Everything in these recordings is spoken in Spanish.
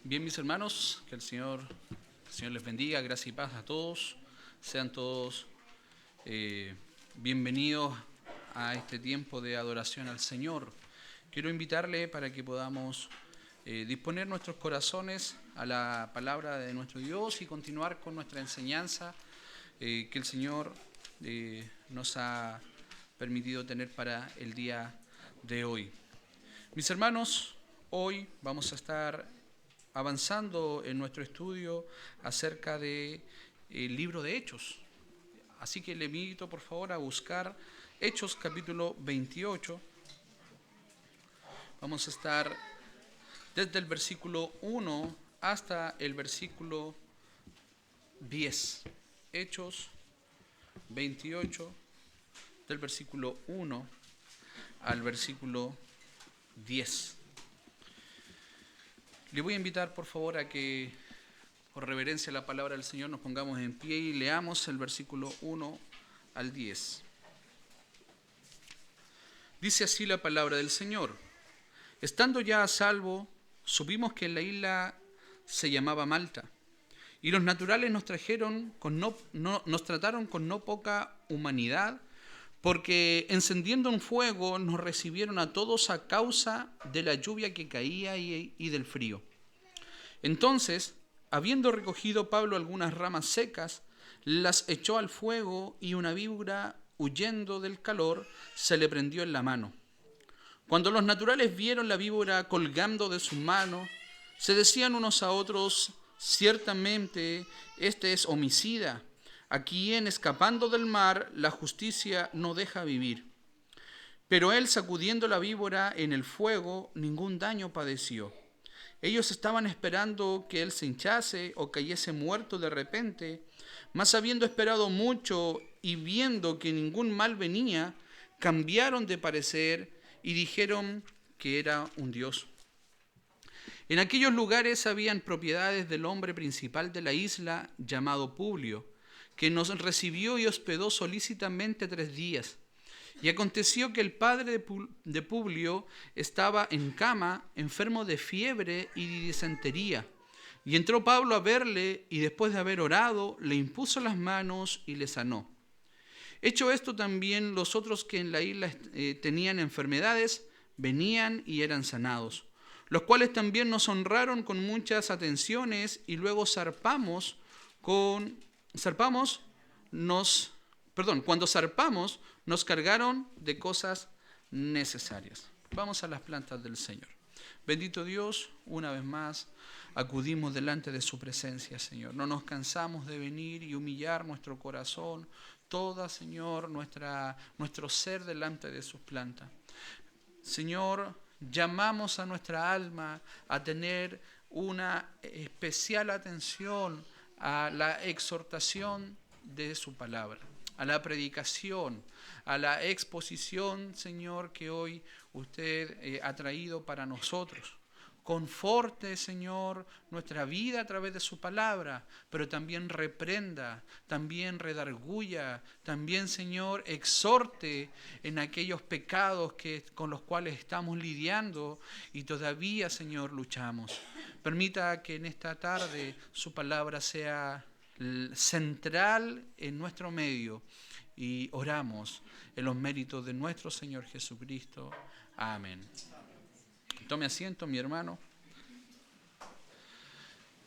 Bien, mis hermanos, que el Señor les bendiga, gracia y paz a todos. Sean todos bienvenidos a este tiempo de adoración al Señor. Quiero invitarle para que podamos disponer nuestros corazones a la palabra de nuestro Dios y continuar con nuestra enseñanza que el Señor nos ha permitido tener para el día de hoy. Mis hermanos, hoy vamos a estar avanzando en nuestro estudio acerca del libro de Hechos. Así que le invito por favor a buscar Hechos capítulo 28. Vamos a estar desde el versículo 1 hasta el versículo 10. Hechos 28, del versículo 1 al versículo 10. Le voy a invitar por favor a que, por reverencia a la palabra del Señor, nos pongamos en pie y leamos el versículo 1 al 10. Dice así la palabra del Señor. Estando ya a salvo, supimos que la isla se llamaba Malta, y los naturales nos trataron con no poca humanidad, porque encendiendo un fuego nos recibieron a todos a causa de la lluvia que caía y del frío. Entonces, habiendo recogido Pablo algunas ramas secas, las echó al fuego y una víbora, huyendo del calor, se le prendió en la mano. Cuando los naturales vieron la víbora colgando de su mano, se decían unos a otros: ciertamente este es homicida, a quien escapando del mar la justicia no deja vivir. Pero él, sacudiendo la víbora en el fuego, ningún daño padeció. Ellos estaban esperando que él se hinchase o cayese muerto de repente, mas habiendo esperado mucho y viendo que ningún mal venía, cambiaron de parecer y dijeron que era un dios. En aquellos lugares habían propiedades del hombre principal de la isla, llamado Publio, que nos recibió y hospedó solícitamente 3 días. Y aconteció que el padre de Publio estaba en cama, enfermo de fiebre y de disentería. Y entró Pablo a verle, y después de haber orado, le impuso las manos y le sanó. Hecho esto, también los otros que en la isla tenían enfermedades, venían y eran sanados, los cuales también nos honraron con muchas atenciones, y luego cuando zarpamos, nos cargaron de cosas necesarias. Vamos a las plantas del Señor. Bendito Dios, una vez más acudimos delante de su presencia, Señor. No nos cansamos de venir y humillar nuestro corazón, toda, Señor, nuestro ser delante de sus plantas. Señor, llamamos a nuestra alma a tener una especial atención a la exhortación de su palabra, a la predicación, a la exposición, Señor, que hoy usted ha traído para nosotros. Conforte, Señor, nuestra vida a través de su palabra, pero también reprenda, también redarguya, también, Señor, exhorte en aquellos pecados con los cuales estamos lidiando y todavía, Señor, luchamos. Permita que en esta tarde su palabra sea central en nuestro medio y oramos en los méritos de nuestro Señor Jesucristo. Amén. Tome asiento, mi hermano.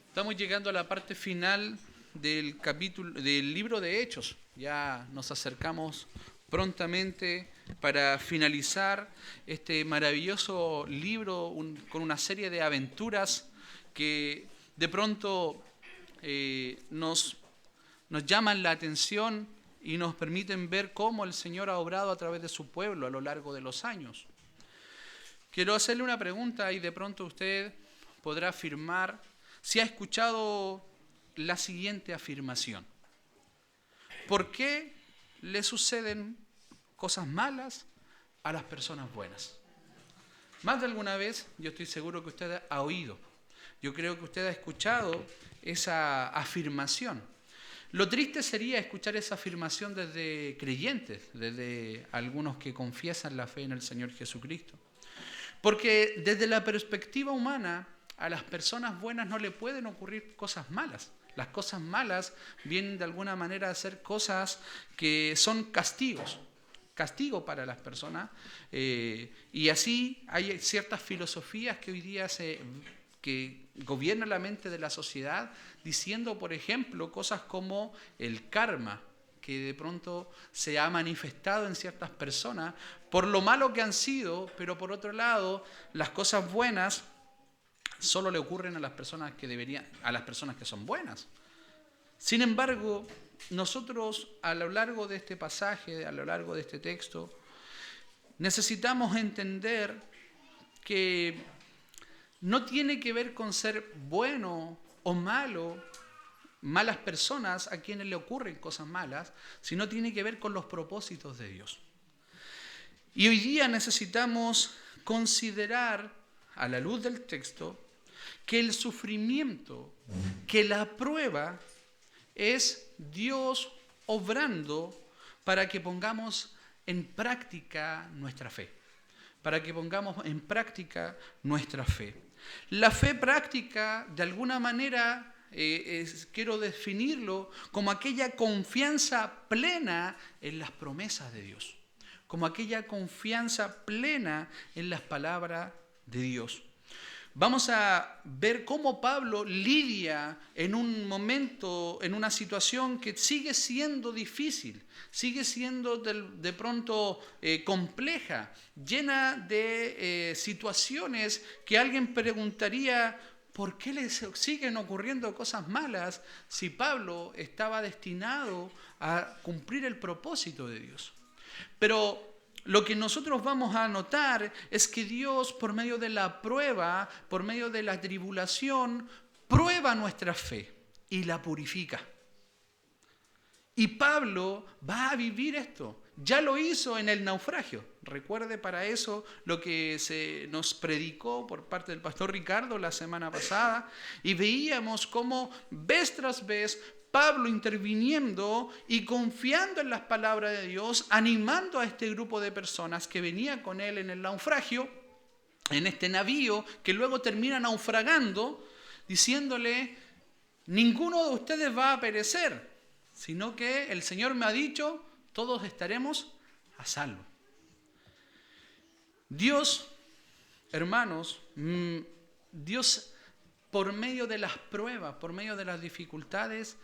Estamos llegando a la parte final del libro de Hechos. Ya nos acercamos prontamente para finalizar este maravilloso libro con una serie de aventuras que de pronto nos llaman la atención y nos permiten ver cómo el Señor ha obrado a través de su pueblo a lo largo de los años. Quiero hacerle una pregunta y de pronto usted podrá afirmar si ha escuchado la siguiente afirmación. ¿Por qué le suceden cosas malas a las personas buenas? Más de alguna vez yo estoy seguro que usted ha oído. Yo creo que usted ha escuchado esa afirmación. Lo triste sería escuchar esa afirmación desde creyentes, desde algunos que confiesan la fe en el Señor Jesucristo. Porque desde la perspectiva humana, a las personas buenas no le pueden ocurrir cosas malas. Las cosas malas vienen de alguna manera a ser cosas que son castigos. Castigo para las personas, y así hay ciertas filosofías que hoy día que gobiernan la mente de la sociedad, diciendo, por ejemplo, cosas como el karma, que de pronto se ha manifestado en ciertas personas por lo malo que han sido, pero por otro lado, las cosas buenas solo le ocurren a las personas a las personas que son buenas. Sin embargo, nosotros a lo largo de este pasaje, a lo largo de este texto, necesitamos entender que no tiene que ver con ser bueno o malo, malas personas a quienes le ocurren cosas malas, sino tiene que ver con los propósitos de Dios. Y hoy día necesitamos considerar, a la luz del texto, que el sufrimiento, que la prueba, es Dios obrando para que pongamos en práctica nuestra fe. Para que pongamos en práctica nuestra fe. La fe práctica, de alguna manera, quiero definirlo como aquella confianza plena en las promesas de Dios. Como aquella confianza plena en las palabras de Dios. Vamos a ver cómo Pablo lidia en un momento, en una situación que sigue siendo difícil, sigue siendo de pronto compleja, llena de situaciones que alguien preguntaría, ¿por qué le siguen ocurriendo cosas malas si Pablo estaba destinado a cumplir el propósito de Dios? Pero lo que nosotros vamos a notar es que Dios, por medio de la prueba, por medio de la tribulación, prueba nuestra fe y la purifica. Y Pablo va a vivir esto. Ya lo hizo en el naufragio. Recuerde para eso lo que se nos predicó por parte del pastor Ricardo la semana pasada. Y veíamos cómo vez tras vez Pablo interviniendo y confiando en las palabras de Dios, animando a este grupo de personas que venía con él en el naufragio, en este navío que luego termina naufragando, diciéndole, ninguno de ustedes va a perecer, sino que el Señor me ha dicho, todos estaremos a salvo. Dios, hermanos, Dios por medio de las pruebas, por medio de las dificultades,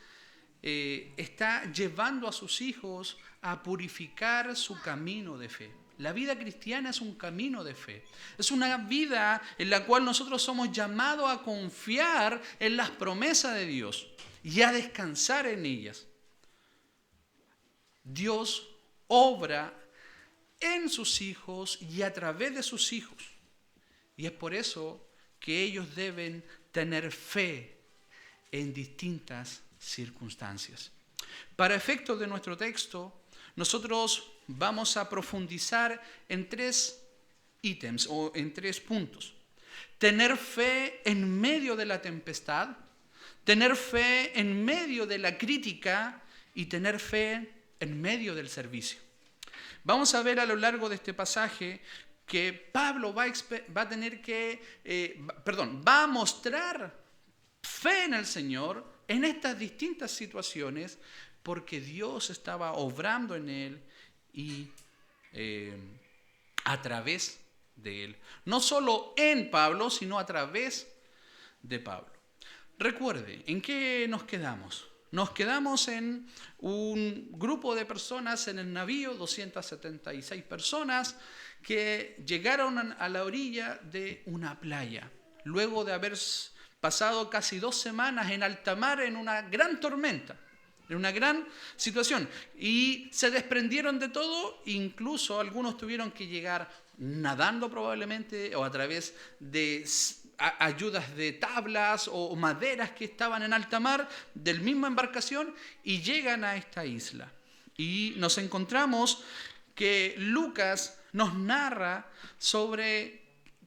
está llevando a sus hijos a purificar su camino de fe. La vida cristiana es un camino de fe. Es una vida en la cual nosotros somos llamados a confiar en las promesas de Dios y a descansar en ellas. Dios obra en sus hijos y a través de sus hijos. Y es por eso que ellos deben tener fe en distintas circunstancias. Para efectos de nuestro texto, nosotros vamos a profundizar en 3 ítems o en 3 puntos. Tener fe en medio de la tempestad, tener fe en medio de la crítica y tener fe en medio del servicio. Vamos a ver a lo largo de este pasaje que Pablo va a mostrar fe en el Señor en estas distintas situaciones porque Dios estaba obrando en él y a través de él. No solo en Pablo, sino a través de Pablo. Recuerde, ¿en qué nos quedamos? Nos quedamos en un grupo de personas en el navío, 276 personas, que llegaron a la orilla de una playa, luego de haber pasado casi 2 semanas en alta mar en una gran tormenta, en una gran situación. Y se desprendieron de todo, incluso algunos tuvieron que llegar nadando probablemente o a través de ayudas de tablas o maderas que estaban en alta mar del misma embarcación y llegan a esta isla. Y nos encontramos que Lucas nos narra sobre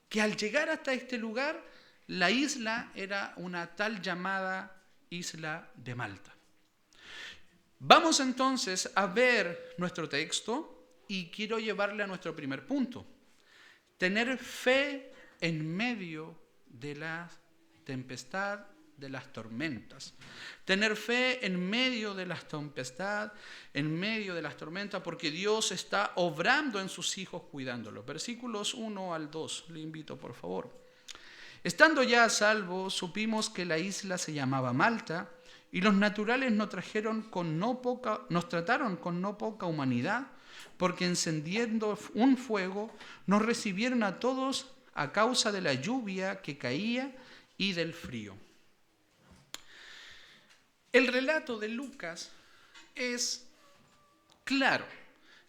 que al llegar hasta este lugar, la isla era una tal llamada isla de Malta. Vamos entonces a ver nuestro texto y quiero llevarle a nuestro primer punto. Tener fe en medio de la tempestad de las tormentas. Tener fe en medio de las tempestades, en medio de las tormentas, porque Dios está obrando en sus hijos, cuidándolos. Versículos 1 al 2, le invito por favor. Estando ya a salvo, supimos que la isla se llamaba Malta, y los naturales nos trataron con no poca humanidad, porque encendiendo un fuego, nos recibieron a todos a causa de la lluvia que caía y del frío. El relato de Lucas es claro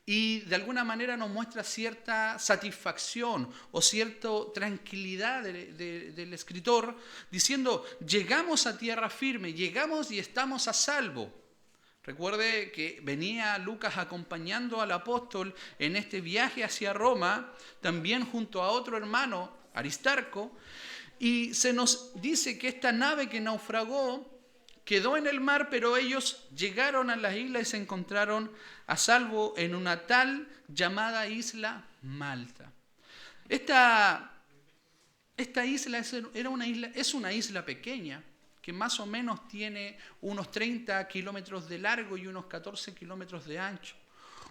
y de alguna manera nos muestra cierta satisfacción o cierta tranquilidad del escritor, diciendo, llegamos a tierra firme, llegamos y estamos a salvo. Recuerde que venía Lucas acompañando al apóstol en este viaje hacia Roma, también junto a otro hermano, Aristarco, y se nos dice que esta nave que naufragó quedó en el mar, pero ellos llegaron a la isla y se encontraron a salvo en una tal llamada isla Malta. Esta isla es una isla pequeña, que más o menos tiene unos 30 kilómetros de largo y unos 14 kilómetros de ancho,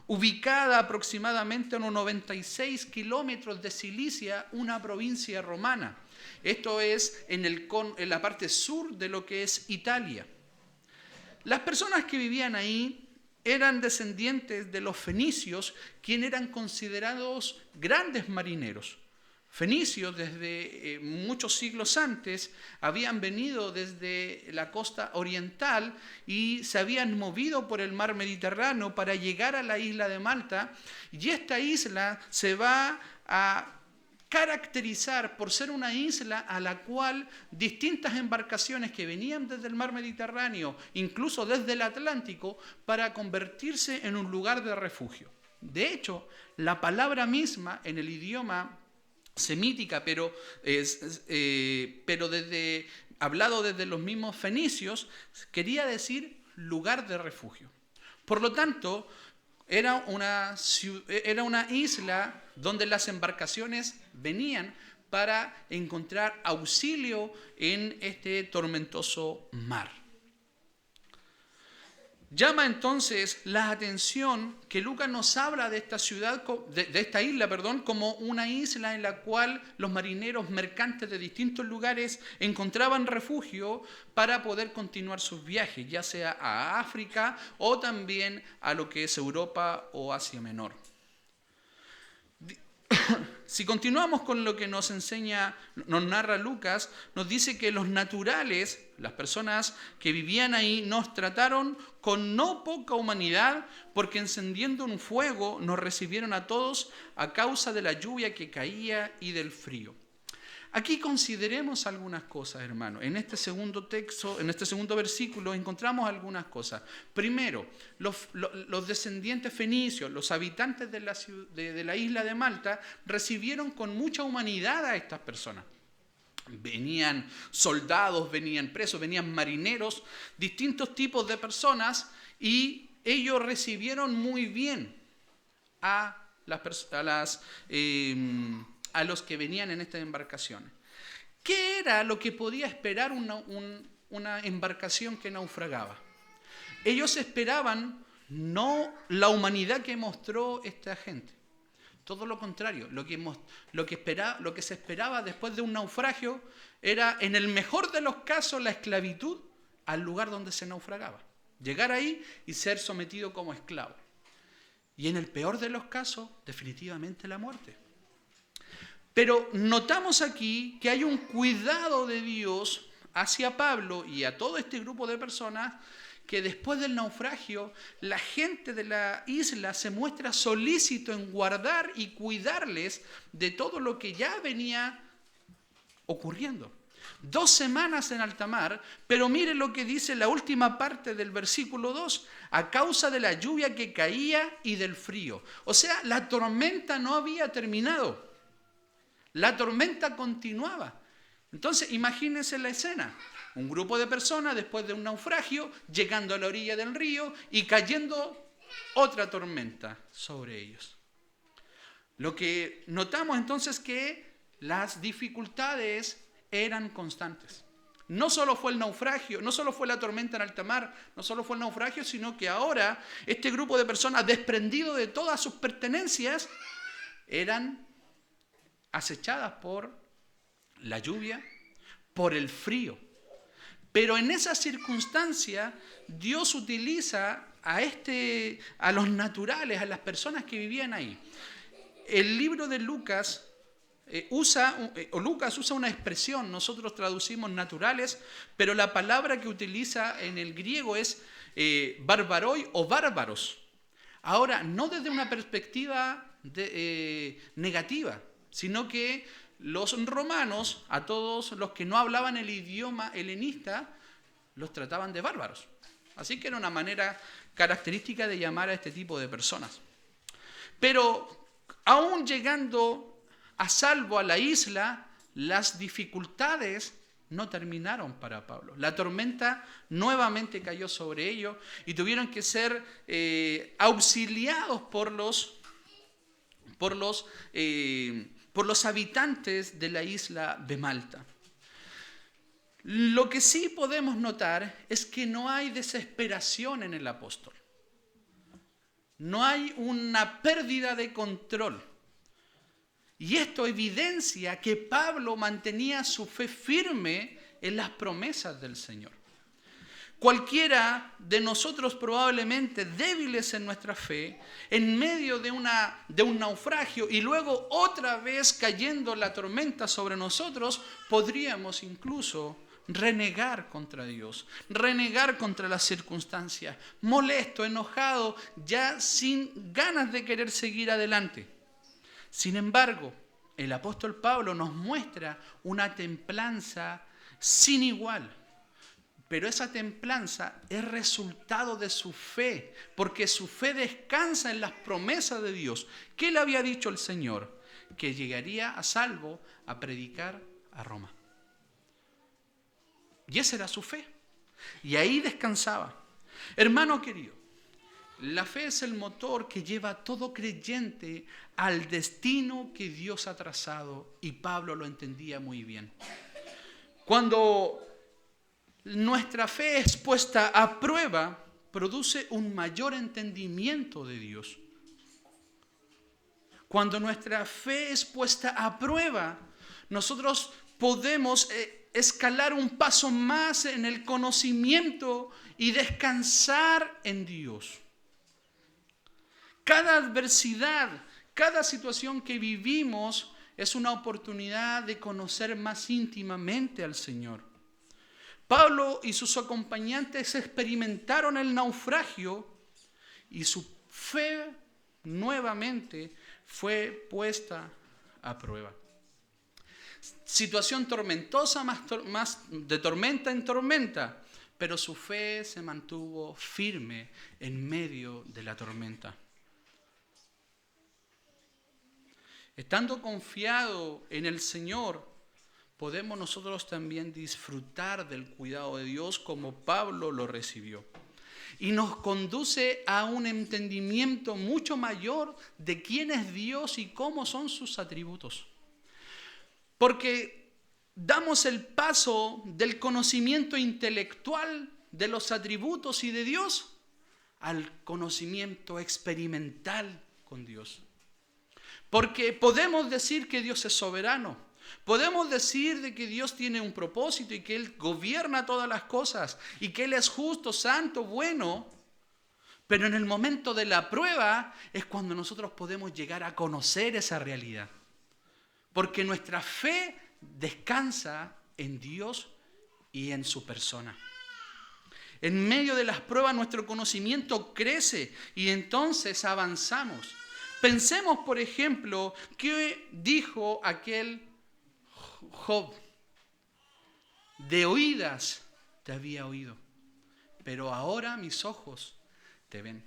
ubicada aproximadamente a unos 96 kilómetros de Cilicia, una provincia romana. Esto es en la parte sur de lo que es Italia. Las personas que vivían ahí eran descendientes de los fenicios, quienes eran considerados grandes marineros. Fenicios, desde muchos siglos antes, habían venido desde la costa oriental y se habían movido por el mar Mediterráneo para llegar a la isla de Malta. Y esta isla se va a caracterizar por ser una isla a la cual distintas embarcaciones que venían desde el mar Mediterráneo, incluso desde el Atlántico, para convertirse en un lugar de refugio. De hecho, la palabra misma en el idioma semítica, pero hablado desde los mismos fenicios, quería decir lugar de refugio. Por lo tanto, era una isla donde las embarcaciones venían para encontrar auxilio en este tormentoso mar. Llama entonces la atención que Lucas nos habla de esta ciudad, de esta isla, como una isla en la cual los marineros mercantes de distintos lugares encontraban refugio para poder continuar sus viajes, ya sea a África o también a lo que es Europa o Asia Menor. Si continuamos con lo que nos narra Lucas, nos dice que los naturales, las personas que vivían ahí, nos trataron con no poca humanidad, porque encendiendo un fuego nos recibieron a todos a causa de la lluvia que caía y del frío. Aquí consideremos algunas cosas, hermano. En este segundo texto, en este segundo versículo, encontramos algunas cosas. Primero, los descendientes fenicios, los habitantes de la isla de Malta, recibieron con mucha humanidad a estas personas. Venían soldados, venían presos, venían marineros, distintos tipos de personas, y ellos recibieron muy bien a los que venían en estas embarcaciones. ¿Qué era lo que podía esperar una embarcación que naufragaba? Ellos esperaban no la humanidad que mostró esta gente. Todo lo contrario, lo que se esperaba después de un naufragio era, en el mejor de los casos, la esclavitud al lugar donde se naufragaba. Llegar ahí y ser sometido como esclavo. Y en el peor de los casos, definitivamente la muerte. Pero notamos aquí que hay un cuidado de Dios hacia Pablo y a todo este grupo de personas, que después del naufragio la gente de la isla se muestra solícito en guardar y cuidarles de todo lo que ya venía ocurriendo. 2 semanas en alta mar, pero mire lo que dice la última parte del versículo 2, a causa de la lluvia que caía y del frío. O sea, la tormenta no había terminado. La tormenta continuaba. Entonces, imagínense la escena. Un grupo de personas después de un naufragio, llegando a la orilla del río y cayendo otra tormenta sobre ellos. Lo que notamos entonces que las dificultades eran constantes. No solo fue el naufragio, no solo fue la tormenta en alta mar, no solo fue el naufragio, sino que ahora este grupo de personas desprendido de todas sus pertenencias eran acechadas por la lluvia, por el frío. Pero en esa circunstancia Dios utiliza a los naturales, a las personas que vivían ahí. El libro de Lucas Lucas usa una expresión, nosotros traducimos naturales, pero la palabra que utiliza en el griego es barbaroi o bárbaros. Ahora, no desde una perspectiva negativa, sino que los romanos, a todos los que no hablaban el idioma helenista, los trataban de bárbaros. Así que era una manera característica de llamar a este tipo de personas. Pero aún llegando a salvo a la isla, las dificultades no terminaron para Pablo. La tormenta nuevamente cayó sobre ellos y tuvieron que ser auxiliados por los habitantes de la isla de Malta. Lo que sí podemos notar es que no hay desesperación en el apóstol. No hay una pérdida de control. Y esto evidencia que Pablo mantenía su fe firme en las promesas del Señor. Cualquiera de nosotros probablemente débiles en nuestra fe, en medio de un naufragio y luego otra vez cayendo la tormenta sobre nosotros, podríamos incluso renegar contra Dios, renegar contra las circunstancias, molesto, enojado, ya sin ganas de querer seguir adelante. Sin embargo, el apóstol Pablo nos muestra una templanza sin igual. Pero esa templanza es resultado de su fe, porque su fe descansa en las promesas de Dios. ¿Qué le había dicho el Señor? Que llegaría a salvo a predicar a Roma. Y esa era su fe. Y ahí descansaba. Hermano querido, la fe es el motor que lleva a todo creyente al destino que Dios ha trazado, y Pablo lo entendía muy bien. Cuando nuestra fe es puesta a prueba, produce un mayor entendimiento de Dios. Cuando nuestra fe es puesta a prueba, nosotros podemos escalar un paso más en el conocimiento y descansar en Dios. Cada adversidad, cada situación que vivimos es una oportunidad de conocer más íntimamente al Señor. Pablo y sus acompañantes experimentaron el naufragio y su fe nuevamente fue puesta a prueba. Situación tormentosa, más de tormenta en tormenta, pero su fe se mantuvo firme en medio de la tormenta. Estando confiado en el Señor, podemos nosotros también disfrutar del cuidado de Dios como Pablo lo recibió. Y nos conduce a un entendimiento mucho mayor de quién es Dios y cómo son sus atributos. Porque damos el paso del conocimiento intelectual de los atributos y de Dios al conocimiento experimental con Dios. Porque podemos decir que Dios es soberano. Podemos decir de que Dios tiene un propósito y que Él gobierna todas las cosas y que Él es justo, santo, bueno. Pero en el momento de la prueba es cuando nosotros podemos llegar a conocer esa realidad. Porque nuestra fe descansa en Dios y en su persona. En medio de las pruebas nuestro conocimiento crece y entonces avanzamos. Pensemos, por ejemplo, qué dijo aquel Job: de oídas te había oído, pero ahora mis ojos te ven.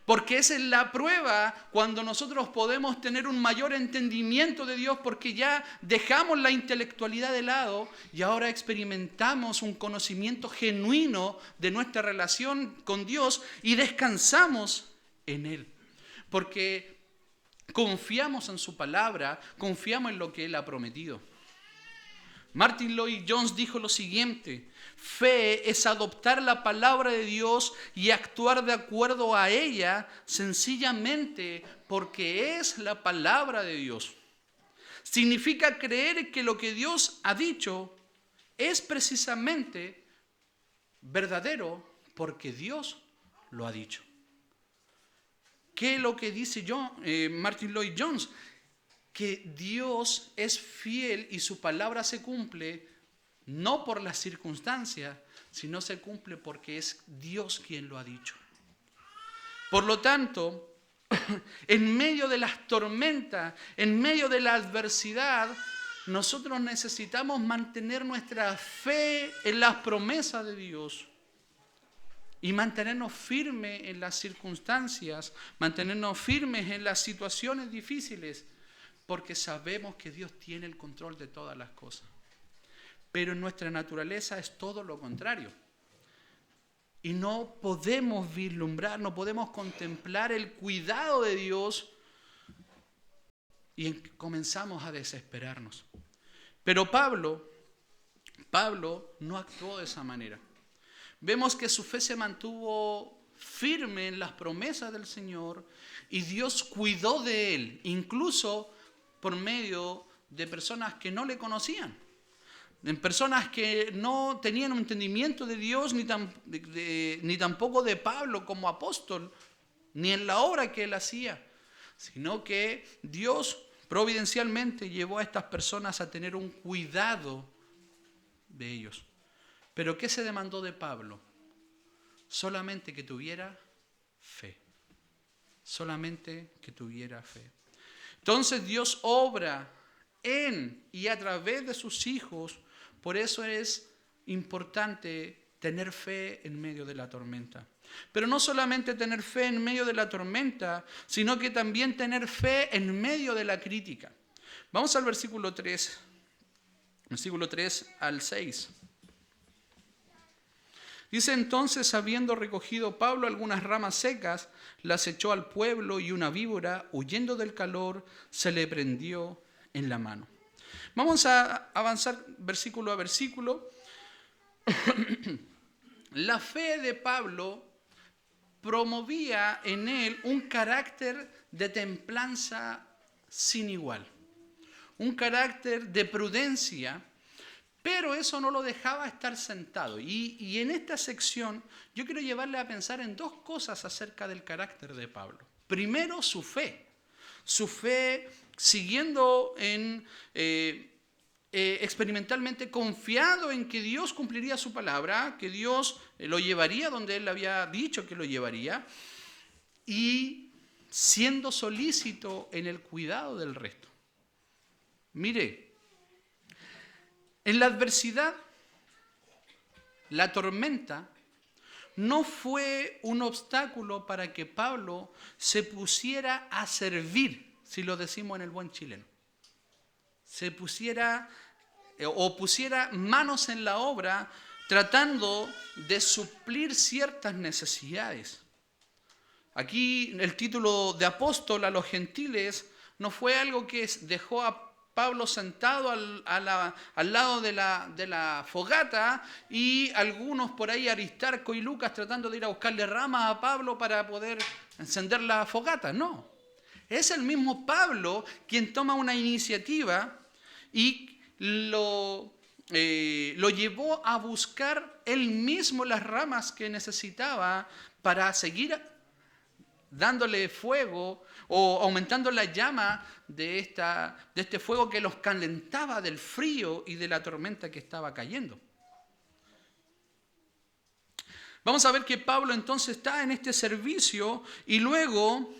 Porque esa es la prueba cuando nosotros podemos tener un mayor entendimiento de Dios, porque ya dejamos la intelectualidad de lado y ahora experimentamos un conocimiento genuino de nuestra relación con Dios y descansamos en Él. Porque confiamos en su palabra, confiamos en lo que Él ha prometido. Martin Lloyd Jones dijo lo siguiente: fe es adoptar la palabra de Dios y actuar de acuerdo a ella sencillamente porque es la palabra de Dios. Significa creer que lo que Dios ha dicho es precisamente verdadero porque Dios lo ha dicho. ¿Qué es lo que dice Martin Lloyd Jones? Que Dios es fiel y su palabra se cumple no por las circunstancias, sino se cumple porque es Dios quien lo ha dicho. Por lo tanto, en medio de las tormentas, en medio de la adversidad, nosotros necesitamos mantener nuestra fe en las promesas de Dios y mantenernos firmes en las circunstancias, mantenernos firmes en las situaciones difíciles, porque sabemos que Dios tiene el control de todas las cosas. Pero en nuestra naturaleza es todo lo contrario. Y no podemos vislumbrar, no podemos contemplar el cuidado de Dios y comenzamos a desesperarnos. Pero Pablo no actuó de esa manera. Vemos que su fe se mantuvo firme en las promesas del Señor y Dios cuidó de él, incluso por medio de personas que no le conocían, en personas que no tenían un entendimiento de Dios ni tampoco de Pablo como apóstol, ni en la obra que él hacía, sino que Dios providencialmente llevó a estas personas a tener un cuidado de ellos. ¿Pero qué se demandó de Pablo? Solamente que tuviera fe. Solamente que tuviera fe. Entonces Dios obra en y a través de sus hijos. Por eso es importante tener fe en medio de la tormenta. Pero no solamente tener fe en medio de la tormenta, sino que también tener fe en medio de la crítica. Vamos al versículo 3 al 6. Dice: entonces, habiendo recogido Pablo algunas ramas secas, las echó al pueblo, y una víbora, huyendo del calor, se le prendió en la mano. Vamos a avanzar versículo a versículo. La fe de Pablo promovía en él un carácter de templanza sin igual, un carácter de prudencia. Pero eso no lo dejaba estar sentado. Y en esta sección yo quiero llevarle a pensar en dos cosas acerca del carácter de Pablo. Primero, su fe. Su fe siguiendo experimentalmente confiado en que Dios cumpliría su palabra, que Dios lo llevaría donde él había dicho que lo llevaría, y siendo solícito en el cuidado del resto. Mire, en la adversidad, la tormenta no fue un obstáculo para que Pablo se pusiera a servir, si lo decimos en el buen chileno. Se pusiera manos en la obra tratando de suplir ciertas necesidades. Aquí el título de apóstol a los gentiles no fue algo que dejó a Pablo sentado al lado de la fogata y algunos por ahí, Aristarco y Lucas, tratando de ir a buscarle ramas a Pablo para poder encender la fogata. No, es el mismo Pablo quien toma una iniciativa y lo llevó a buscar él mismo las ramas que necesitaba para seguir dándole fuego o aumentando la llama de este fuego que los calentaba del frío y de la tormenta que estaba cayendo. Vamos a ver que Pablo entonces está en este servicio y luego,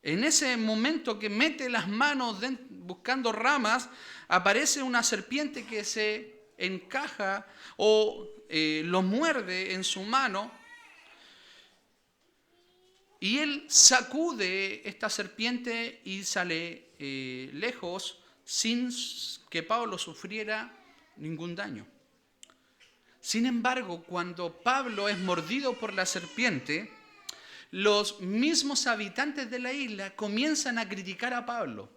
en ese momento que mete las manos buscando ramas, aparece una serpiente que se encaja o lo muerde en su mano. Y él sacude esta serpiente y sale lejos sin que Pablo sufriera ningún daño. Sin embargo, cuando Pablo es mordido por la serpiente, los mismos habitantes de la isla comienzan a criticar a Pablo.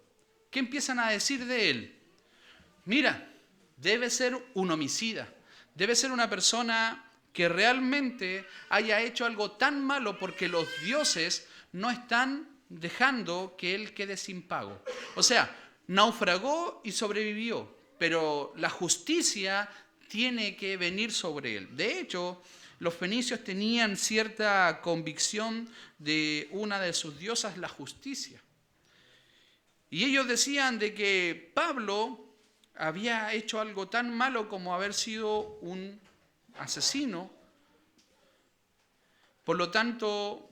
¿Qué empiezan a decir de él? Mira, debe ser un homicida, debe ser una persona que realmente haya hecho algo tan malo porque los dioses no están dejando que él quede sin pago. O sea, naufragó y sobrevivió, pero la justicia tiene que venir sobre él. De hecho, los fenicios tenían cierta convicción de una de sus diosas, la justicia. Y ellos decían de que Pablo había hecho algo tan malo como haber sido un asesino. Por lo tanto,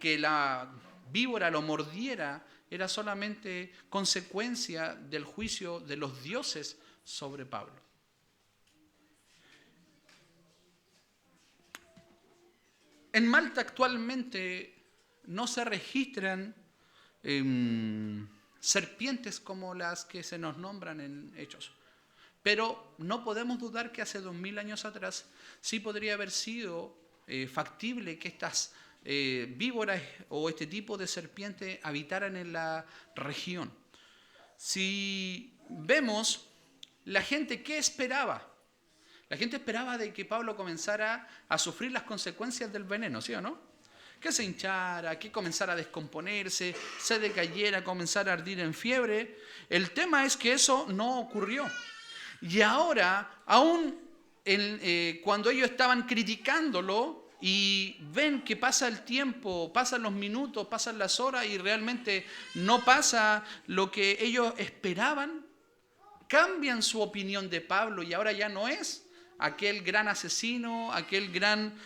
que la víbora lo mordiera era solamente consecuencia del juicio de los dioses sobre Pablo. En Malta actualmente no se registran serpientes como las que se nos nombran en Hechos. Pero no podemos dudar que hace 2000 años atrás sí podría haber sido factible que estas víboras o este tipo de serpientes habitaran en la región. Si vemos, la gente, ¿qué esperaba? La gente esperaba de que Pablo comenzara a sufrir las consecuencias del veneno, ¿sí o no? Que se hinchara, que comenzara a descomponerse, se decayera, comenzara a ardir en fiebre. El tema es que eso no ocurrió. Y ahora, aún cuando ellos estaban criticándolo y ven que pasa el tiempo, pasan los minutos, pasan las horas y realmente no pasa lo que ellos esperaban, cambian su opinión de Pablo y ahora ya no es aquel gran asesino, aquel gran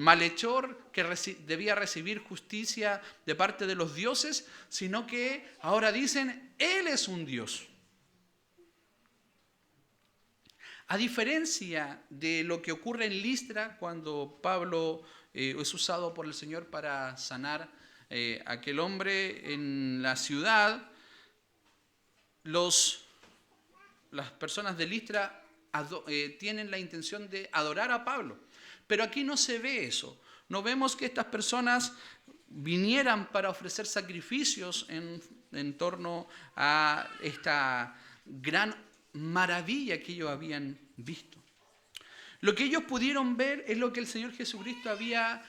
malhechor que debía recibir justicia de parte de los dioses, sino que ahora dicen, Él es un Dios. A diferencia de lo que ocurre en Listra, cuando Pablo es usado por el Señor para sanar a aquel hombre en la ciudad, las personas de Listra tienen la intención de adorar a Pablo. Pero aquí no se ve eso. No vemos que estas personas vinieran para ofrecer sacrificios en torno a esta gran maravilla que ellos habían visto. Lo que ellos pudieron ver es lo que el Señor Jesucristo había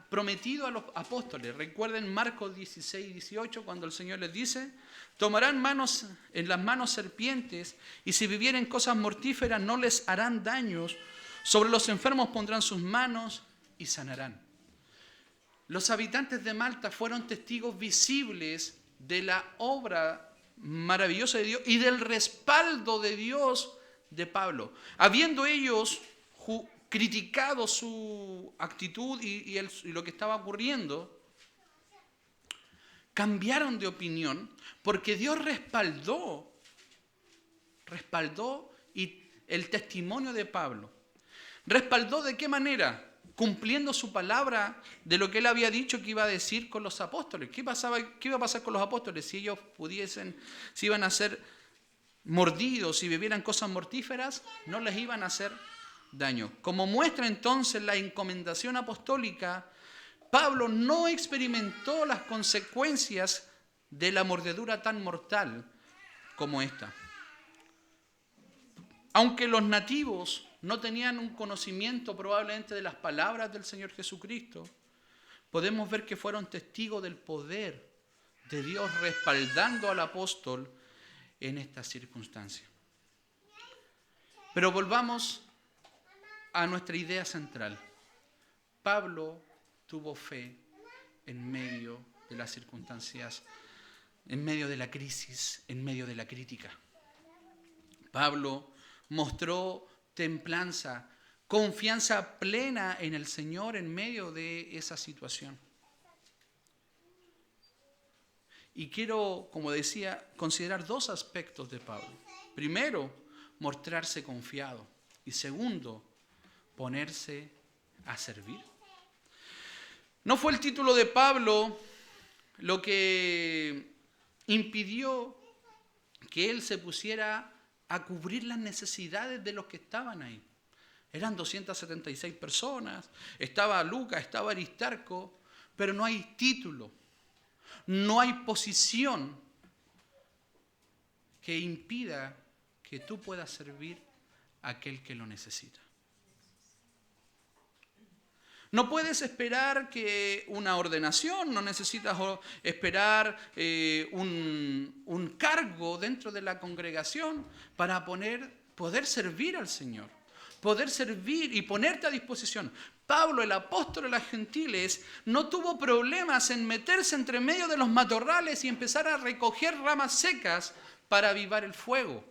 prometido a los apóstoles. Recuerden Marcos 16, 18, cuando el Señor les dice, tomarán en las manos serpientes, y si vivieren cosas mortíferas no les harán daños. Sobre los enfermos pondrán sus manos y sanarán. Los habitantes de Malta fueron testigos visibles de la obra maravillosa de Dios y del respaldo de Dios de Pablo. Habiendo ellos criticado su actitud y lo que estaba ocurriendo, cambiaron de opinión porque Dios respaldó y el testimonio de Pablo. ¿Respaldó de qué manera? Cumpliendo su palabra de lo que él había dicho que iba a decir con los apóstoles. ¿Qué iba a pasar con los apóstoles si ellos si iban a ser mordidos, si bebieran cosas mortíferas? No les iban a hacer daño. Como muestra entonces la encomendación apostólica, Pablo no experimentó las consecuencias de la mordedura tan mortal como esta. Aunque los nativos no tenían un conocimiento probablemente de las palabras del Señor Jesucristo, podemos ver que fueron testigos del poder de Dios respaldando al apóstol en esta circunstancia. Pero volvamos a nuestra idea central. Pablo tuvo fe en medio de las circunstancias, en medio de la crisis, en medio de la crítica. Pablo mostró templanza, confianza plena en el Señor en medio de esa situación. Y quiero, como decía, considerar dos aspectos de Pablo. Primero, mostrarse confiado. Y segundo, ponerse a servir. No fue el título de Pablo lo que impidió que él se pusiera a cubrir las necesidades de los que estaban ahí. Eran 276 personas, estaba Lucas, estaba Aristarco, pero no hay título, no hay posición que impida que tú puedas servir a aquel que lo necesita. No puedes esperar que una ordenación, no necesitas esperar un cargo dentro de la congregación para poder servir al Señor, poder servir y ponerte a disposición. Pablo, el apóstol de los gentiles, no tuvo problemas en meterse entre medio de los matorrales y empezar a recoger ramas secas para avivar el fuego.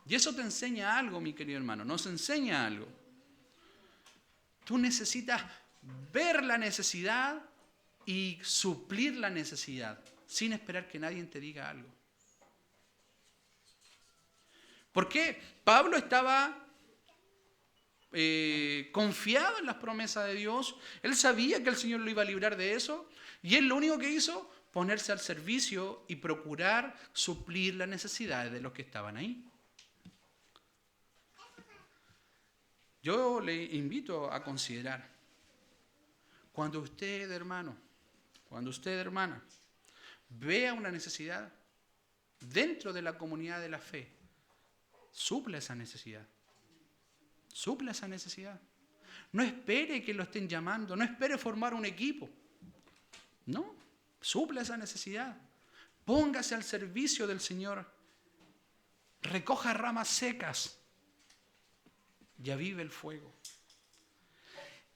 Y eso te enseña algo, mi querido hermano, nos enseña algo. Tú necesitas ver la necesidad y suplir la necesidad, sin esperar que nadie te diga algo. ¿Por qué? Pablo estaba confiado en las promesas de Dios. Él sabía que el Señor lo iba a librar de eso. Y él lo único que hizo, ponerse al servicio y procurar suplir las necesidades de los que estaban ahí. Yo le invito a considerar, cuando usted, hermano, hermana, vea una necesidad dentro de la comunidad de la fe, supla esa necesidad. Supla esa necesidad. No espere que lo estén llamando, no espere formar un equipo. No, supla esa necesidad. Póngase al servicio del Señor. Recoja ramas secas y avive el fuego.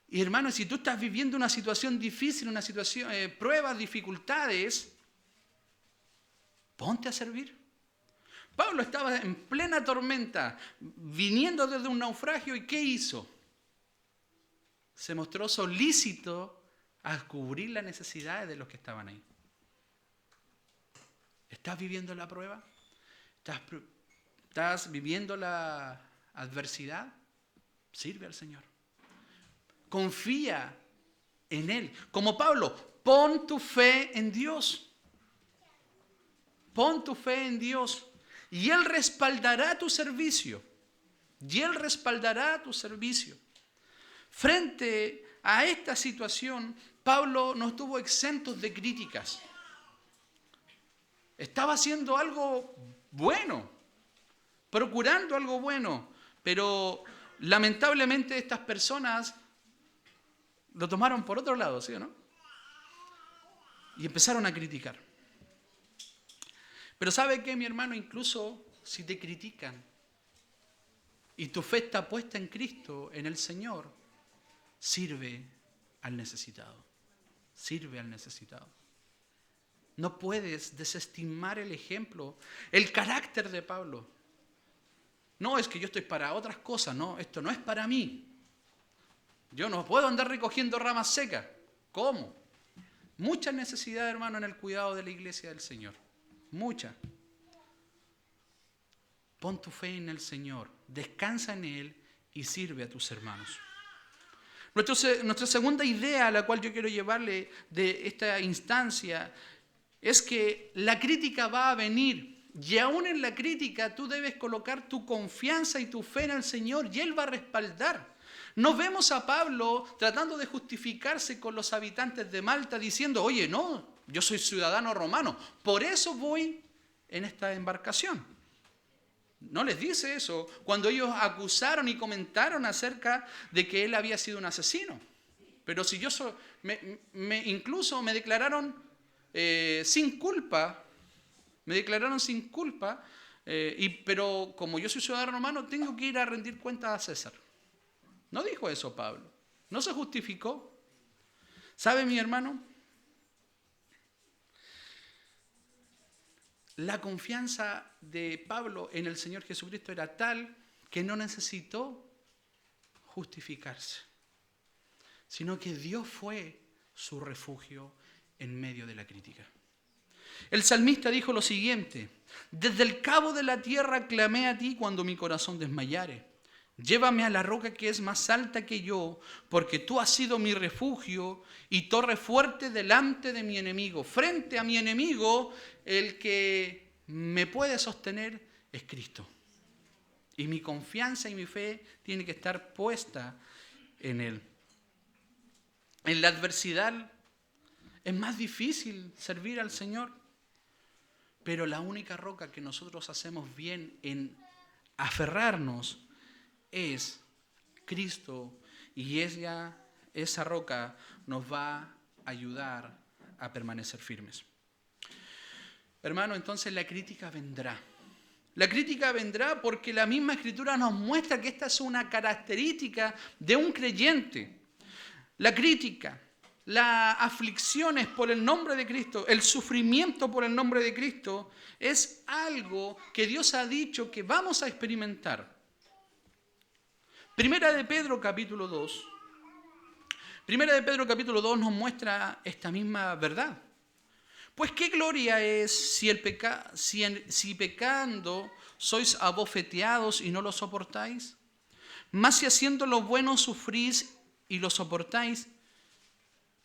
Y hermano, si tú estás viviendo una situación difícil, una situación, pruebas, dificultades, ponte a servir. Pablo estaba en plena tormenta, viniendo desde un naufragio, ¿y qué hizo? Se mostró solícito a cubrir las necesidades de los que estaban ahí. ¿Estás viviendo la prueba? ¿Estás viviendo la adversidad? Sirve al Señor. Confía en Él. Como Pablo, pon tu fe en Dios. Pon tu fe en Dios. Y Él respaldará tu servicio. Y Él respaldará tu servicio. Frente a esta situación, Pablo no estuvo exento de críticas. Estaba haciendo algo bueno, procurando algo bueno, pero lamentablemente estas personas lo tomaron por otro lado, ¿sí o no? Y empezaron a criticar. Pero ¿sabe qué, mi hermano? Incluso si te critican y tu fe está puesta en Cristo, en el Señor, sirve al necesitado. Sirve al necesitado. No puedes desestimar el ejemplo, el carácter de Pablo. No, es que yo estoy para otras cosas, no, esto no es para mí. Yo no puedo andar recogiendo ramas secas. ¿Cómo? Mucha necesidad, hermano, en el cuidado de la iglesia del Señor. Mucha. Pon tu fe en el Señor, descansa en Él y sirve a tus hermanos. Nuestra segunda idea a la cual yo quiero llevarle de esta instancia es que la crítica va a venir. Y aún en la crítica tú debes colocar tu confianza y tu fe en el Señor y Él va a respaldar. No vemos a Pablo tratando de justificarse con los habitantes de Malta diciendo, oye, no, yo soy ciudadano romano, por eso voy en esta embarcación. No les dice eso cuando ellos acusaron y comentaron acerca de que él había sido un asesino. Pero si yo incluso me declararon sin culpa, pero como yo soy ciudadano romano, tengo que ir a rendir cuentas a César. No dijo eso Pablo, no se justificó. ¿Sabe, mi hermano? La confianza de Pablo en el Señor Jesucristo era tal que no necesitó justificarse, sino que Dios fue su refugio en medio de la crítica. El salmista dijo lo siguiente: desde el cabo de la tierra clamé a ti cuando mi corazón desmayare. Llévame a la roca que es más alta que yo, porque tú has sido mi refugio y torre fuerte delante de mi enemigo. Frente a mi enemigo, el que me puede sostener es Cristo. Y mi confianza y mi fe tiene que estar puesta en Él. En la adversidad es más difícil servir al Señor. Pero la única roca que nosotros hacemos bien en aferrarnos es Cristo, y esa roca nos va a ayudar a permanecer firmes. Hermano, entonces la crítica vendrá. La crítica vendrá porque la misma Escritura nos muestra que esta es una característica de un creyente. La crítica, las aflicciones por el nombre de Cristo, el sufrimiento por el nombre de Cristo, es algo que Dios ha dicho que vamos a experimentar. Primera de Pedro capítulo 2. Primera de Pedro capítulo 2 nos muestra esta misma verdad. Pues qué gloria es si pecando sois abofeteados y no lo soportáis. Mas si haciendo lo bueno sufrís y lo soportáis,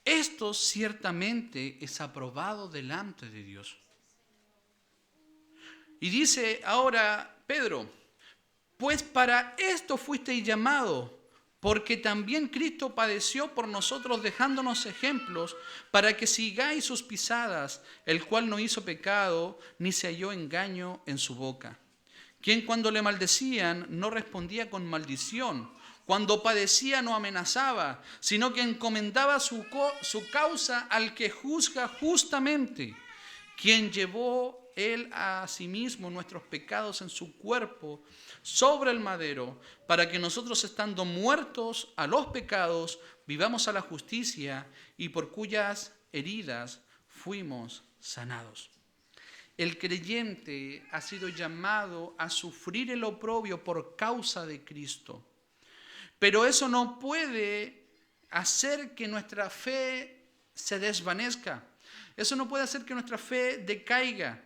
esto ciertamente es aprobado delante de Dios. Y dice ahora Pedro, pues para esto fuisteis llamados, porque también Cristo padeció por nosotros dejándonos ejemplos para que sigáis sus pisadas, el cual no hizo pecado ni se halló engaño en su boca. Quien cuando le maldecían no respondía con maldición, cuando padecía no amenazaba, sino que encomendaba su causa al que juzga justamente, quien llevó él a sí mismo nuestros pecados en su cuerpo sobre el madero, para que nosotros, estando muertos a los pecados, vivamos a la justicia, y por cuyas heridas fuimos sanados. El creyente ha sido llamado a sufrir el oprobio por causa de Cristo. Pero eso no puede hacer que nuestra fe se desvanezca. Eso no puede hacer que nuestra fe decaiga,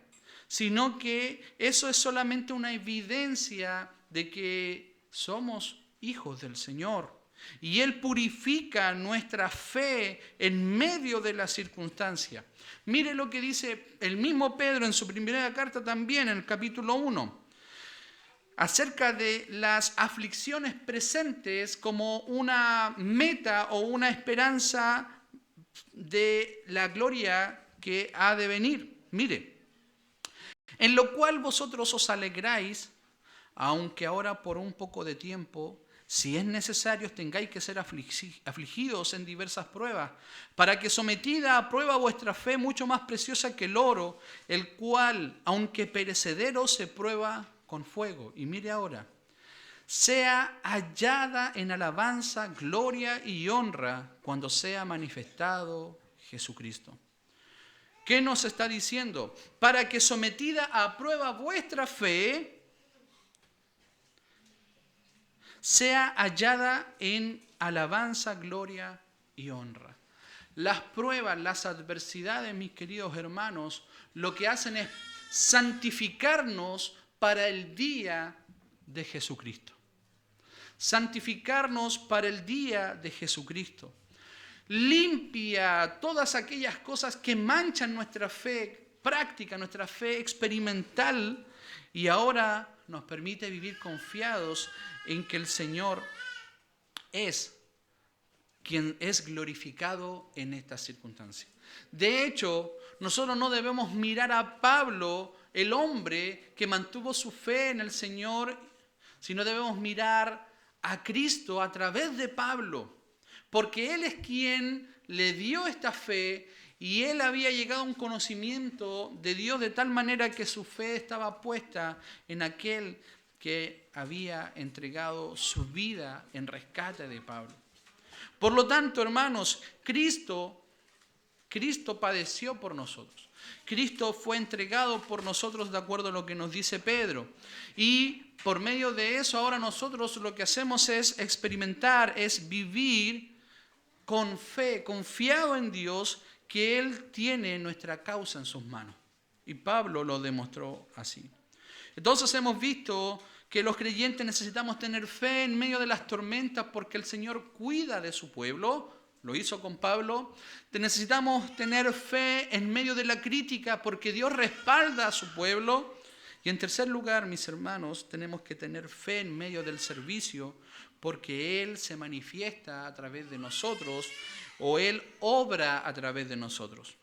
sino que eso es solamente una evidencia de que somos hijos del Señor. Y Él purifica nuestra fe en medio de la circunstancia. Mire lo que dice el mismo Pedro en su primera carta también, en el capítulo 1, acerca de las aflicciones presentes como una meta o una esperanza de la gloria que ha de venir. Mire, en lo cual vosotros os alegráis, aunque ahora por un poco de tiempo, si es necesario, tengáis que ser afligidos en diversas pruebas, para que sometida a prueba vuestra fe, mucho más preciosa que el oro, el cual, aunque perecedero, se prueba con fuego. Y mire ahora, sea hallada en alabanza, gloria y honra cuando sea manifestado Jesucristo. ¿Qué nos está diciendo? Para que sometida a prueba vuestra fe sea hallada en alabanza, gloria y honra. Las pruebas, las adversidades, mis queridos hermanos, lo que hacen es santificarnos para el día de Jesucristo. Santificarnos para el día de Jesucristo. Limpia todas aquellas cosas que manchan nuestra fe práctica, nuestra fe experimental, y ahora nos permite vivir confiados en que el Señor es quien es glorificado en estas circunstancias. De hecho, nosotros no debemos mirar a Pablo, el hombre que mantuvo su fe en el Señor, sino debemos mirar a Cristo a través de Pablo, porque Él es quien le dio esta fe y Él había llegado a un conocimiento de Dios de tal manera que su fe estaba puesta en aquel que había entregado su vida en rescate de Pablo. Por lo tanto, hermanos, Cristo padeció por nosotros. Cristo fue entregado por nosotros de acuerdo a lo que nos dice Pedro. Y por medio de eso ahora nosotros lo que hacemos es experimentar, es vivir con fe, confiado en Dios, que Él tiene nuestra causa en sus manos. Y Pablo lo demostró así. Entonces hemos visto que los creyentes necesitamos tener fe en medio de las tormentas porque el Señor cuida de su pueblo. Lo hizo con Pablo. Necesitamos tener fe en medio de la crítica porque Dios respalda a su pueblo. Y en tercer lugar, mis hermanos, tenemos que tener fe en medio del servicio porque Él se manifiesta a través de nosotros o Él obra a través de nosotros.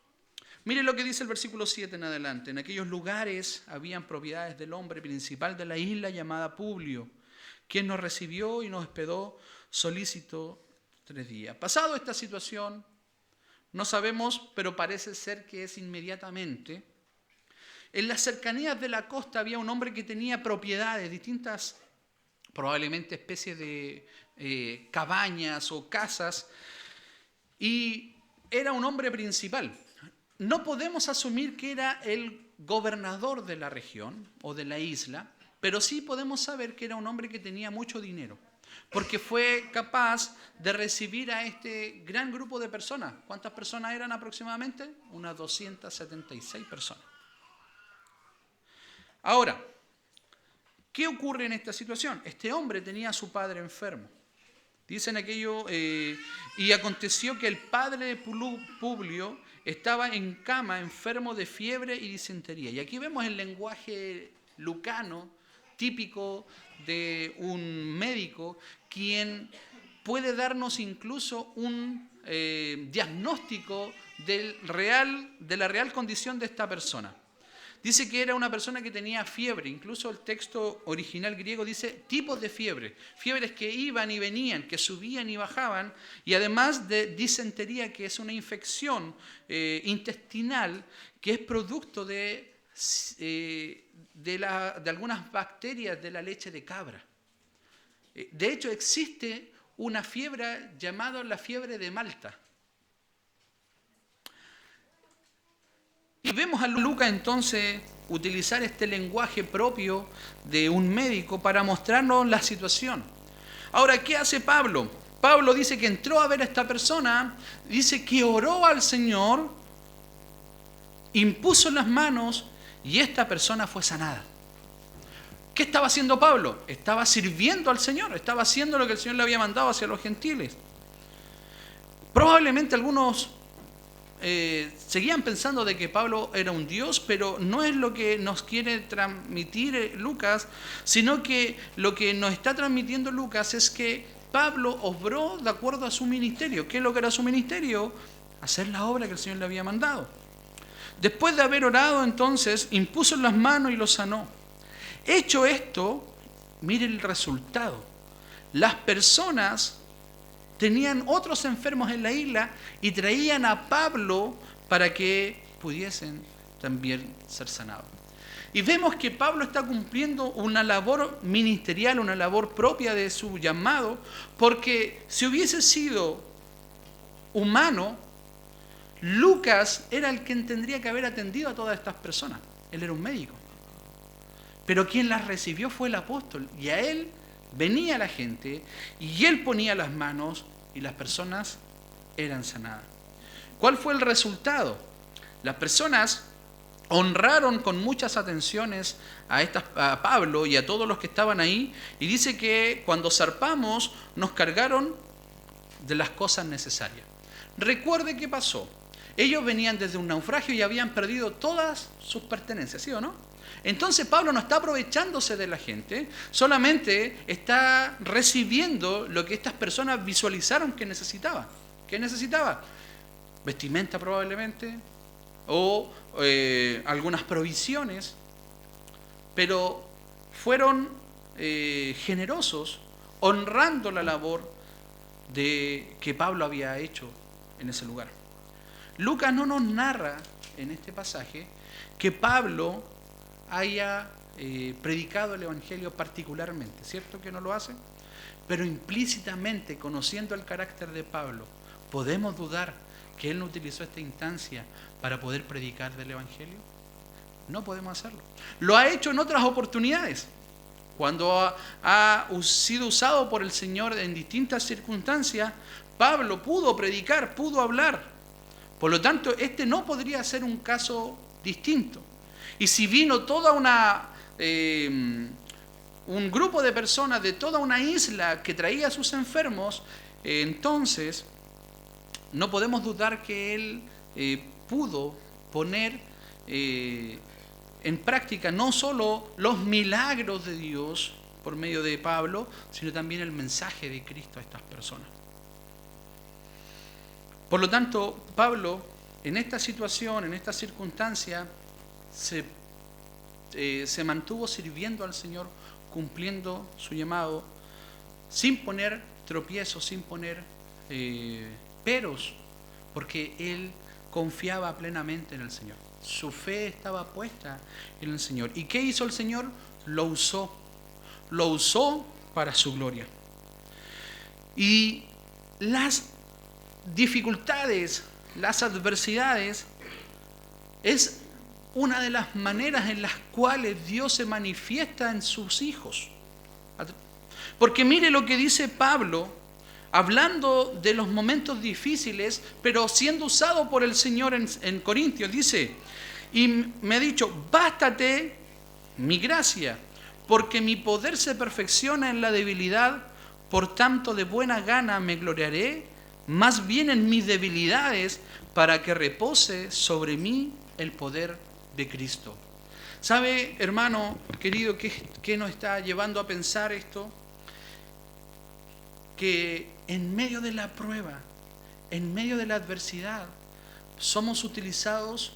Mire lo que dice el versículo 7 en adelante. En aquellos lugares habían propiedades del hombre principal de la isla llamada Publio, quien nos recibió y nos hospedó solícito 3 días. Pasado esta situación, no sabemos, pero parece ser que es inmediatamente. En las cercanías de la costa había un hombre que tenía propiedades, distintas, probablemente especies de cabañas o casas, y era un hombre principal. No podemos asumir que era el gobernador de la región o de la isla, pero sí podemos saber que era un hombre que tenía mucho dinero, porque fue capaz de recibir a este gran grupo de personas. ¿Cuántas personas eran aproximadamente? Unas 276 personas. Ahora, ¿qué ocurre en esta situación? Este hombre tenía a su padre enfermo. Dicen aquello, y aconteció que el padre de Publio estaba en cama, enfermo de fiebre y disentería. Y aquí vemos el lenguaje lucano, típico de un médico, quien puede darnos incluso un diagnóstico de la real condición de esta persona. Dice que era una persona que tenía fiebre, incluso el texto original griego dice tipos de fiebre, fiebres que iban y venían, que subían y bajaban, y además de disentería, que es una infección intestinal que es producto de algunas bacterias de la leche de cabra. De hecho, existe una fiebre llamada la fiebre de Malta. Y vemos a Lucas entonces utilizar este lenguaje propio de un médico para mostrarnos la situación. Ahora, ¿qué hace Pablo? Pablo dice que entró a ver a esta persona, dice que oró al Señor, impuso las manos y esta persona fue sanada. ¿Qué estaba haciendo Pablo? Estaba sirviendo al Señor, estaba haciendo lo que el Señor le había mandado hacia los gentiles. Probablemente algunos seguían pensando de que Pablo era un Dios, pero no es lo que nos quiere transmitir Lucas, sino que lo que nos está transmitiendo Lucas es que Pablo obró de acuerdo a su ministerio. ¿Qué es lo que era su ministerio? Hacer la obra que el Señor le había mandado. Después de haber orado, entonces, impuso las manos y lo sanó. Hecho esto, mire el resultado. Las personas tenían otros enfermos en la isla y traían a Pablo para que pudiesen también ser sanados. Y vemos que Pablo está cumpliendo una labor ministerial, una labor propia de su llamado, porque si hubiese sido humano, Lucas era el quien tendría que haber atendido a todas estas personas. Él era un médico. Pero quien las recibió fue el apóstol, y a él venía la gente y él ponía las manos y las personas eran sanadas. ¿Cuál fue el resultado? Las personas honraron con muchas atenciones a Pablo y a todos los que estaban ahí, y dice que cuando zarpamos nos cargaron de las cosas necesarias. Recuerde qué pasó. Ellos venían desde un naufragio y habían perdido todas sus pertenencias, ¿sí o no? Entonces Pablo no está aprovechándose de la gente, solamente está recibiendo lo que estas personas visualizaron que necesitaba. ¿Qué necesitaba? Vestimenta probablemente, o algunas provisiones, pero fueron generosos, honrando la labor que Pablo había hecho en ese lugar. Lucas no nos narra en este pasaje que Pablo haya predicado el Evangelio particularmente, ¿cierto que no lo hace? Pero implícitamente, conociendo el carácter de Pablo, ¿podemos dudar que él no utilizó esta instancia para poder predicar del Evangelio? No podemos hacerlo. Lo ha hecho en otras oportunidades, cuando ha sido usado por el Señor en distintas circunstancias. Pablo pudo predicar, pudo hablar. Por lo tanto, este no podría ser un caso distinto. Y si vino toda un grupo de personas de toda una isla que traía a sus enfermos, entonces no podemos dudar que él pudo poner en práctica no solo los milagros de Dios por medio de Pablo, sino también el mensaje de Cristo a estas personas. Por lo tanto, Pablo en esta situación, en esta circunstancia, se mantuvo sirviendo al Señor, cumpliendo su llamado, sin poner tropiezos, sin poner peros, porque él confiaba plenamente en el Señor. Su fe estaba puesta en el Señor. ¿Y qué hizo el Señor? Lo usó para su gloria. Y las dificultades, las adversidades, es una de las maneras en las cuales Dios se manifiesta en sus hijos. Porque mire lo que dice Pablo, hablando de los momentos difíciles, pero siendo usado por el Señor en Corintios. Dice, y me ha dicho, bástate mi gracia, porque mi poder se perfecciona en la debilidad, por tanto de buena gana me gloriaré, más bien en mis debilidades, para que repose sobre mí el poder de Cristo. ¿Sabe, hermano querido, qué nos está llevando a pensar esto? Que en medio de la prueba, en medio de la adversidad, somos utilizados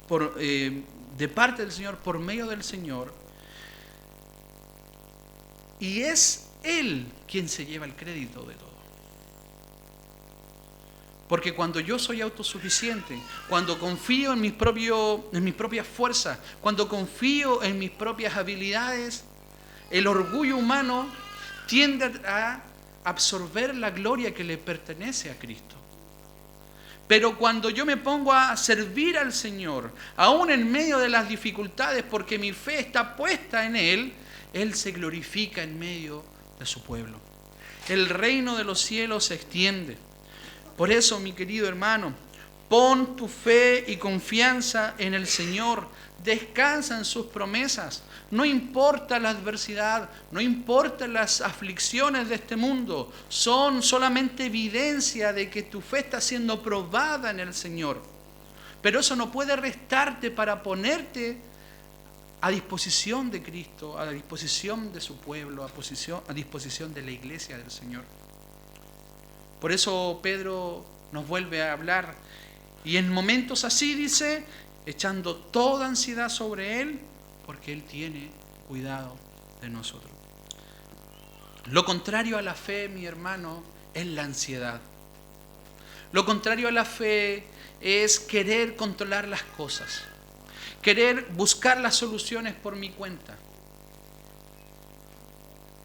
de parte del Señor, por medio del Señor, y es Él quien se lleva el crédito de todo. Porque cuando yo soy autosuficiente, cuando confío en mis propias fuerzas, cuando confío en mis propias habilidades, el orgullo humano tiende a absorber la gloria que le pertenece a Cristo. Pero cuando yo me pongo a servir al Señor, aún en medio de las dificultades, porque mi fe está puesta en Él, Él se glorifica en medio de su pueblo. El reino de los cielos se extiende. Por eso, mi querido hermano, pon tu fe y confianza en el Señor. Descansa en sus promesas. No importa la adversidad, no importa las aflicciones de este mundo. Son solamente evidencia de que tu fe está siendo probada en el Señor. Pero eso no puede restarte para ponerte a disposición de Cristo, a disposición de su pueblo, a disposición de la iglesia del Señor. Por eso Pedro nos vuelve a hablar, y en momentos así dice, echando toda ansiedad sobre Él, porque Él tiene cuidado de nosotros. Lo contrario a la fe, mi hermano, es la ansiedad. Lo contrario a la fe es querer controlar las cosas, querer buscar las soluciones por mi cuenta.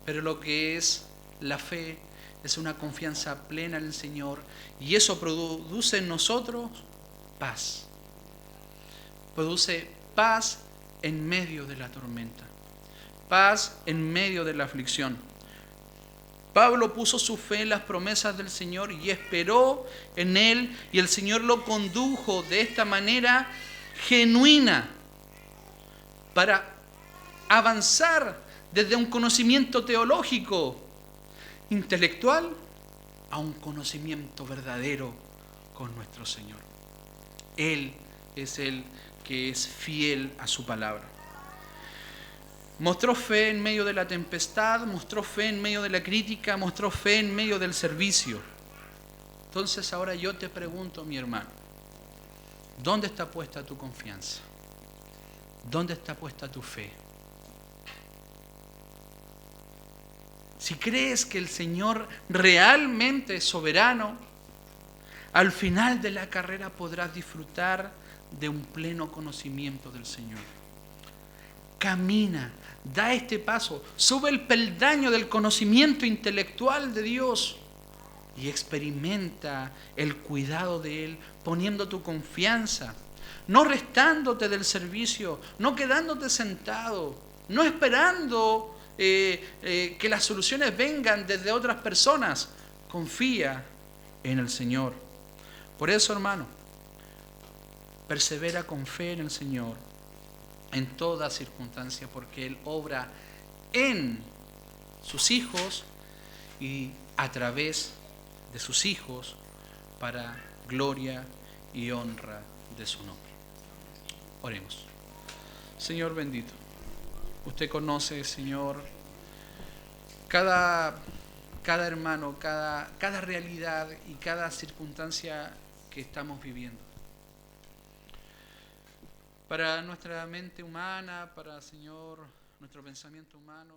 Pero lo que es la fe es una confianza plena en el Señor, y eso produce en nosotros paz. Produce paz en medio de la tormenta, paz en medio de la aflicción. Pablo puso su fe en las promesas del Señor y esperó en Él, y el Señor lo condujo de esta manera genuina para avanzar desde un conocimiento teológico, intelectual, a un conocimiento verdadero con nuestro Señor. Él es el que es fiel a su palabra. Mostró fe en medio de la tempestad, mostró fe en medio de la crítica, mostró fe en medio del servicio. Entonces ahora yo te pregunto, mi hermano, ¿dónde está puesta tu confianza? ¿Dónde está puesta tu fe? Si crees que el Señor realmente es soberano, al final de la carrera podrás disfrutar de un pleno conocimiento del Señor. Camina, da este paso, sube el peldaño del conocimiento intelectual de Dios y experimenta el cuidado de Él, poniendo tu confianza, no restándote del servicio, no quedándote sentado, no esperando que las soluciones vengan desde otras personas. Confía en el Señor. Por eso, hermano, persevera con fe en el Señor en toda circunstancia, porque Él obra en sus hijos y a través de sus hijos para gloria y honra de su nombre. Oremos. Señor bendito, usted conoce, Señor, cada hermano, cada realidad y cada circunstancia que estamos viviendo. Para nuestra mente humana, para, Señor, nuestro pensamiento humano,